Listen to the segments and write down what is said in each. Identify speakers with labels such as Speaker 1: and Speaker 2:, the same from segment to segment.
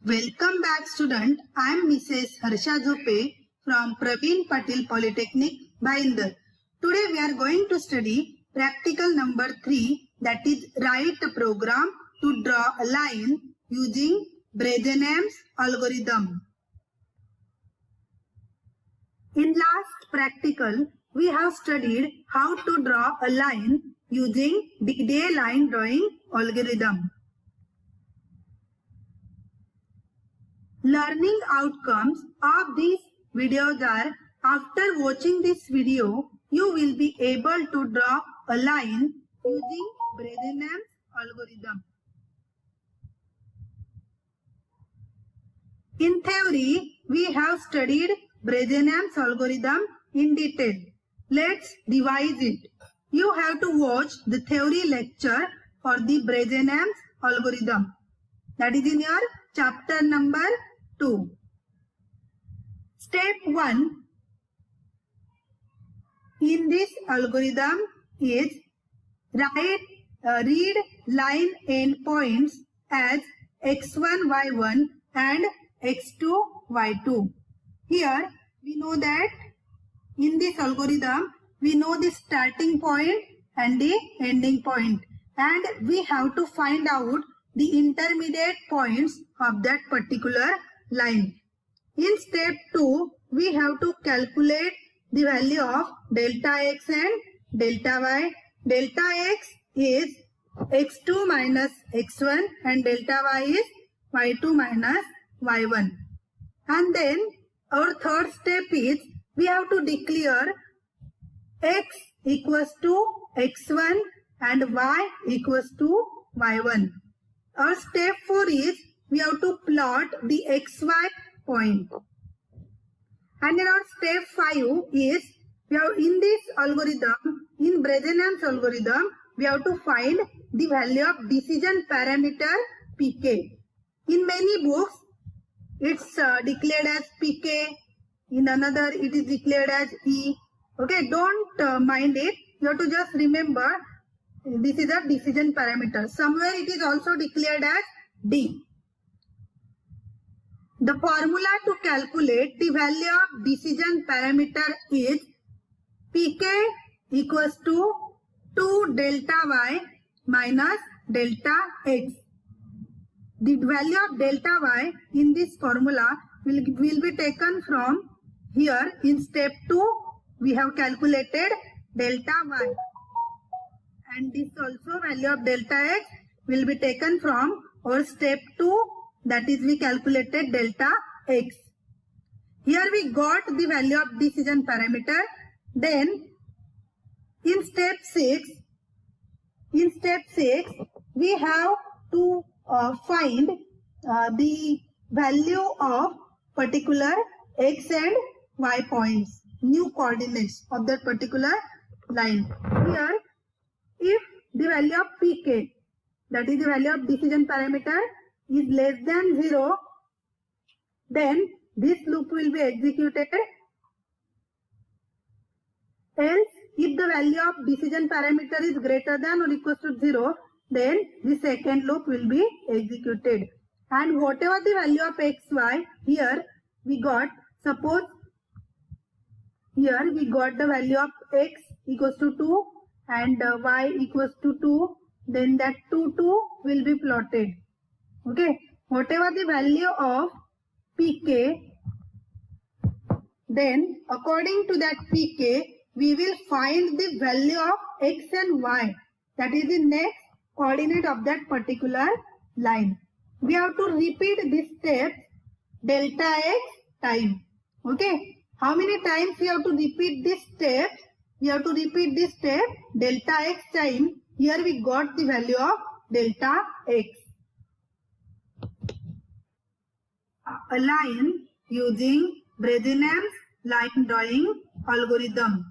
Speaker 1: Welcome back, student. I am Mrs. Harsha Zope from Praveen Patil Polytechnic, Bhayandar. Today we are going to study practical number 3, that is write a program to draw a line using Bresenham's algorithm. In last practical, we have studied how to draw a line using D-Day line drawing algorithm. Learning outcomes of these videos are, after watching this video, you will be able to draw a line using Bresenham's algorithm. In theory, we have studied Bresenham's algorithm in detail. Let's revise it. You have to watch the theory lecture for the Bresenham's algorithm. That is in your chapter number 2. Step 1 in this algorithm is read line endpoints as x1, y1 and x2, y2. Here we know that in this algorithm we know the starting point and the ending point, and we have to find out the intermediate points of that particular line. In step 2, we have to calculate the value of delta x and delta y. Delta x is x2 minus x1 and delta y is y2 minus y1. And then our third step is we have to declare x equals to x1 and y equals to y1. Our step 4 is we have to plot the xy point. And in our step 5 is we have in this algorithm, in Bresenham's algorithm, we have to find the value of decision parameter pk. In many books, it's declared as pk. In another, it is declared as e. Okay, don't mind it. You have to just remember this is a decision parameter. Somewhere it is also declared as d. The formula to calculate the value of decision parameter is pk equals to 2 delta y minus delta x. The value of delta y in this formula will be taken from here. In step 2, we have calculated delta y. And this also value of delta x will be taken from our step 2, that is we calculated delta x. Here we got the value of decision parameter. Then in step 6 we have to find the value of particular x and y points, new coordinates of that particular line. Here, if the value of pk, that is the value of decision parameter, is less than 0, then this loop will be executed. Else, if the value of decision parameter is greater than or equals to 0, then the second loop will be executed. And whatever the value of xy, here we got, suppose here we got the value of x equals to 2 and y equals to 2, then that 2 will be plotted. Okay, whatever the value of pk, then according to that pk, we will find the value of x and y, that is the next coordinate of that particular line. We have to repeat this step delta x time. Okay, how many times we have to repeat this step? We have to repeat this step delta x time. Here we got the value of delta x. A line using Bresenham's line drawing algorithm.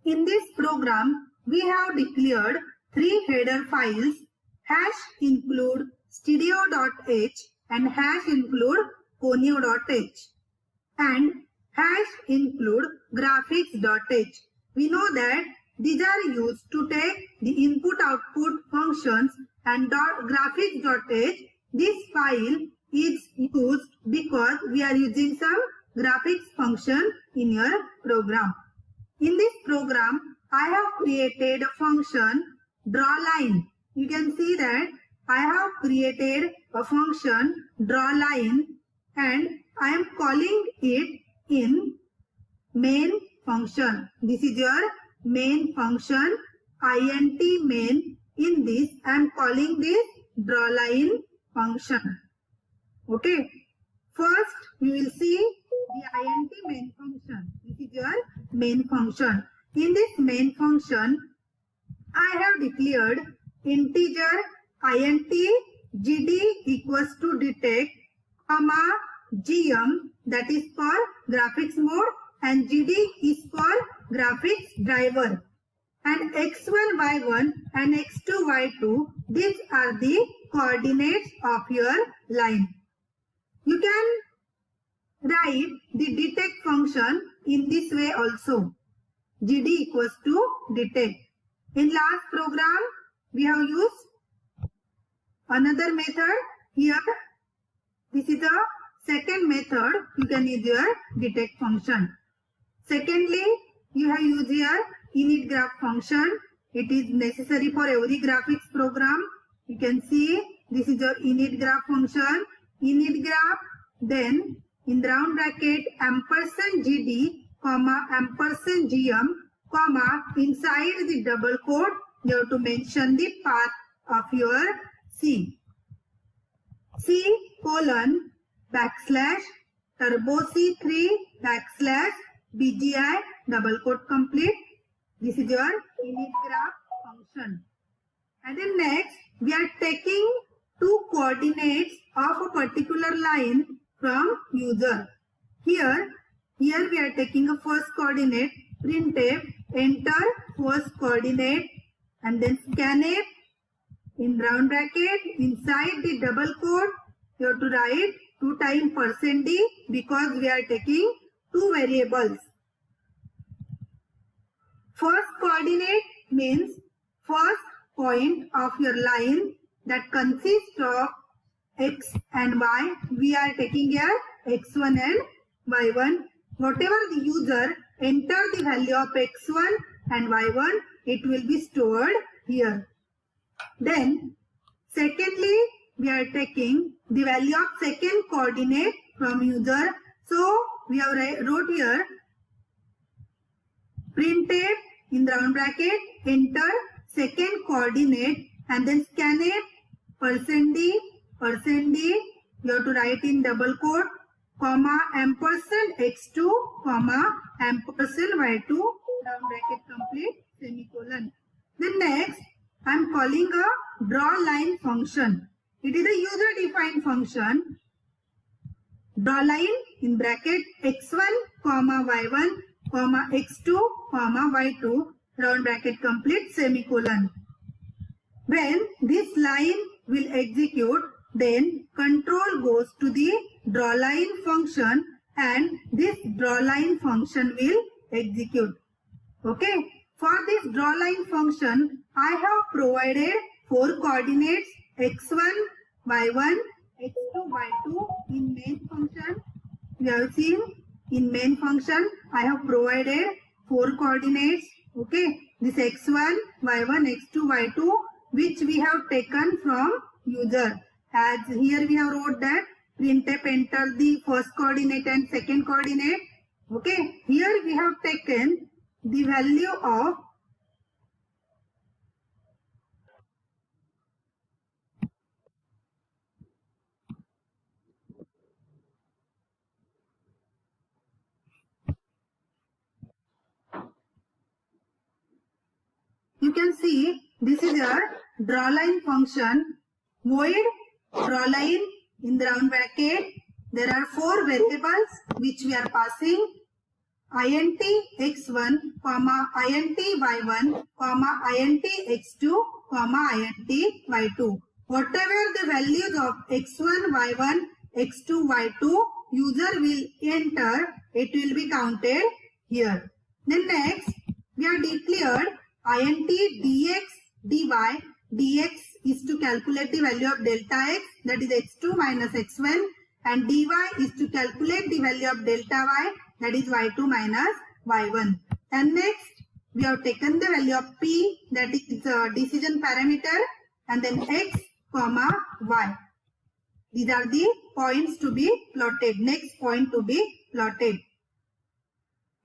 Speaker 1: In this program, we have declared 3 header files, #include stereo.h and #include conio.h and #include graphics.h. We know that these are used to take the input-output functions and graphics.h. This file is used because we are using some graphics function in your program. In this program, I have created a function drawLine. You can see that I have created a function drawLine and I am calling it in main function. This is your main function, int main. In this, I am calling this drawLine function. Okay. First, we will see the int main function. This is your main function. In this main function, I have declared integer int gd equals to detect, comma gm, that is for graphics mode, and gd is for graphics driver. And x1, y1 and x2, y2, these are the coordinates of your line. You can write the detect function in this way also. gd equals to detect. In last program, we have used another method. Here, this is the second method. You can use your detect function. Secondly, you have used here init graph function. It is necessary for every graphics program. You can see this is your init graph function. Init graph, then in the round bracket ampersand gd, comma ampersand gm, comma inside the double quote you have to mention the path of your C. C colon backslash turbo C3 backslash BGI double quote complete. This is your init graph function. And then next, we are taking two coordinates of a particular line from user. Here we are taking a first coordinate, printf, enter first coordinate, and then scanf in round bracket inside the double quote. You have to write 2 times %d because we are taking two variables. First coordinate means first point of your line that consists of x and y. We are taking here x1 and y1. Whatever the user enter the value of x1 and y1, it will be stored here. Then secondly, we are taking the value of second coordinate from user. So we have wrote here printf in the round bracket enter second coordinate and then scanf %d. You have to write in double quote, comma ampersand x2, comma ampersand y2, round bracket complete, semicolon. Then next, I am calling a drawLine function. It is a user defined function. drawLine in bracket x1, comma y1, comma x2, comma y2, round bracket complete, semicolon. When this line will execute, then control goes to the drawLine function and this drawLine function will execute. Okay. For this drawLine function, I have provided 4 coordinates x1, y1, x2, y2 in main function. We have seen in main function, I have provided 4 coordinates. Okay. This x1, y1, x2, y2 which we have taken from user. As here we have wrote that printf enter the first coordinate and second coordinate. Okay. Here we have taken the value of you can see this is a drawLine function. Void drawLine in the round bracket. There are 4 variables which we are passing. int x1, comma int y1, comma int x2, comma int y2. Whatever the values of x1, y1, x2, y2 user will enter, it will be counted Then next, we have declared int dx dy dx is to calculate the value of delta x, that is x2 minus x1, and dy is to calculate the value of delta y, that is y2 minus y1. And next we have taken the value of p, that is decision parameter, and then x comma y. These are the points to be plotted. Next point to be plotted.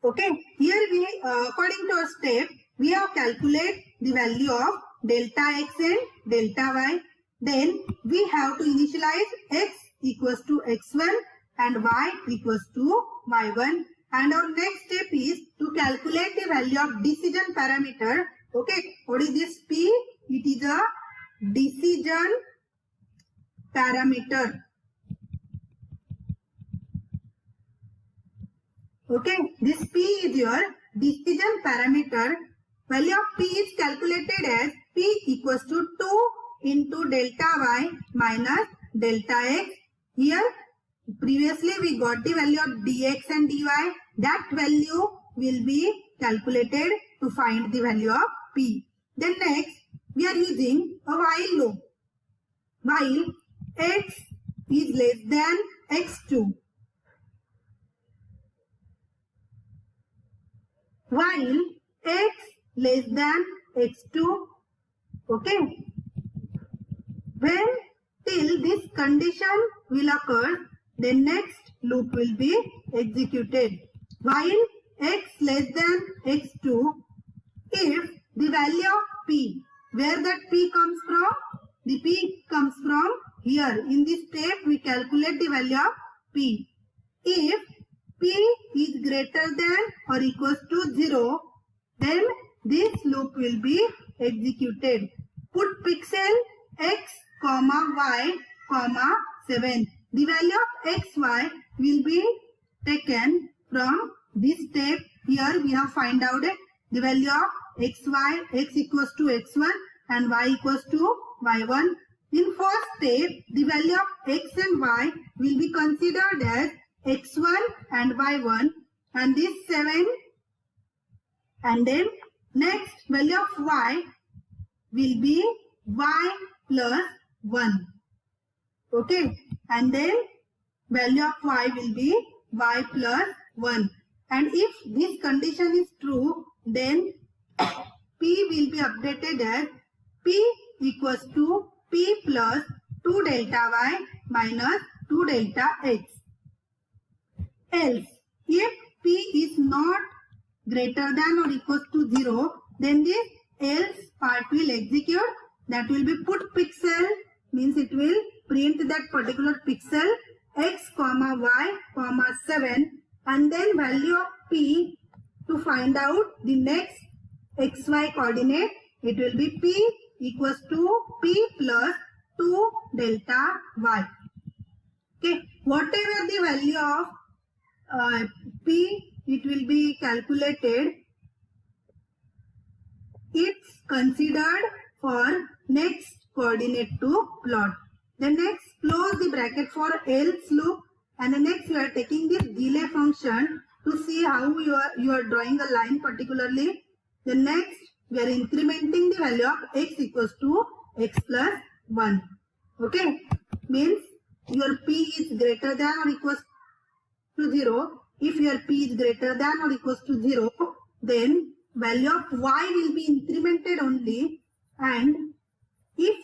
Speaker 1: Okay, here we according to our step we have calculate the value of delta x and delta y. Then we have to initialize x equals to x1 and y equals to y1. And our next step is to calculate the value of decision parameter. Okay, what is this p? It is a decision parameter. Okay, this p is your decision parameter. Value of p is calculated as p equals to 2 into delta y minus delta x. Here previously we got the value of dx and dy. That value will be calculated to find the value of p. Then next we are using a while loop. While x is less than x2. While x less than x2. Okay. When till this condition will occur, then next loop will be executed. While x less than x2, if the value of p, where that p comes from? The p comes from here. In this step we calculate the value of p. If p is greater than or equals to 0, then this loop will be executed. Put pixel x comma y comma 7. The value of xy will be taken from this step. Here we have find out the value of xy, x equals to x1 and y equals to y1. In first step, the value of x and y will be considered as x1 and y1 and this 7, and then next value of y will be y plus 1. Okay, and then value of y will be y plus 1. And if this condition is true, then p will be updated as p equals to p plus 2 delta y minus 2 delta x. Else, if p is not greater than or equals to 0, then this else part will execute. That will be put pixel, means it will print that particular pixel x comma y comma 7 and then value of p to find out the next xy coordinate. It will be p equals to p plus 2 delta y. Okay, whatever the value of p, it will be calculated. It's considered for next coordinate to plot. Then next close the bracket for else loop, and the next we are taking this delay function to see how you are drawing a line particularly. The next we are incrementing the value of x equals to x plus 1. Okay, means your p is greater than or equals to 0. If your p is greater than or equals to 0, then value of y will be incremented only, and if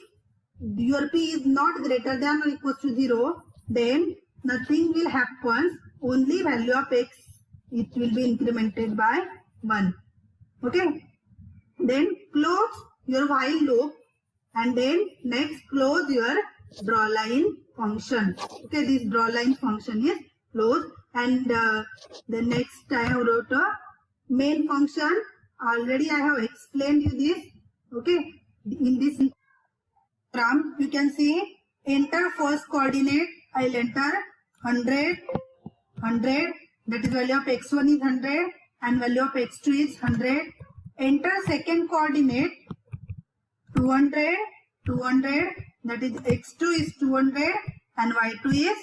Speaker 1: your p is not greater than or equals to 0, then nothing will happen, only value of x, it will be incremented by 1. Okay, then close your while loop and then next close your draw line function. Okay, this draw line function is closed, and the next I have wrote a main function. Already I have explained you this. Okay, in this program you can see enter first coordinate. I'll enter 100, 100, that is value of x1 is 100 and value of x2 is 100. Enter second coordinate 200, 200, that is x2 is 200 and y2 is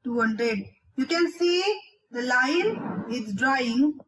Speaker 1: 200. You can see the line is drawing